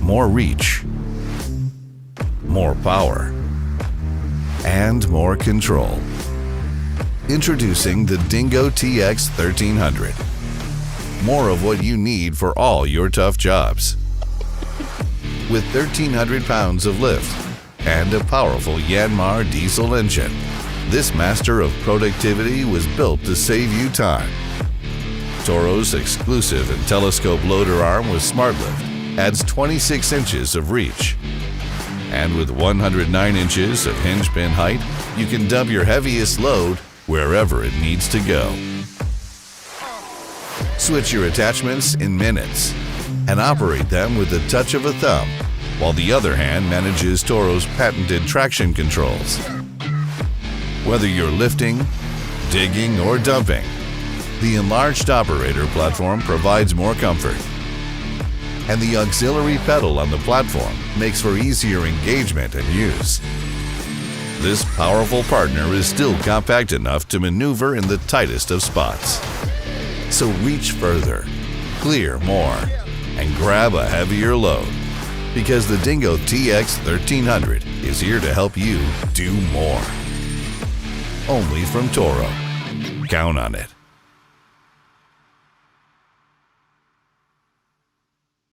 more reach, more power, and more control. Introducing the Dingo TX 1300. More of what you need for all your tough jobs. With 1,300 pounds of lift and a powerful Yanmar diesel engine, this master of productivity was built to save you time. Toro's exclusive Intelescope loader arm with SmartLoad adds 26 inches of reach. And with 109 inches of hinge pin height, you can dump your heaviest load wherever it needs to go. Switch your attachments in minutes and operate them with the touch of a thumb, while the other hand manages Toro's patented traction controls. Whether you're lifting, digging, or dumping, the enlarged operator platform provides more comfort. And the auxiliary pedal on the platform makes for easier engagement and use. This powerful partner is still compact enough to maneuver in the tightest of spots. So reach further, clear more, and grab a heavier load, because the Dingo TX 1300 is here to help you do more. Only from Toro. Count on it.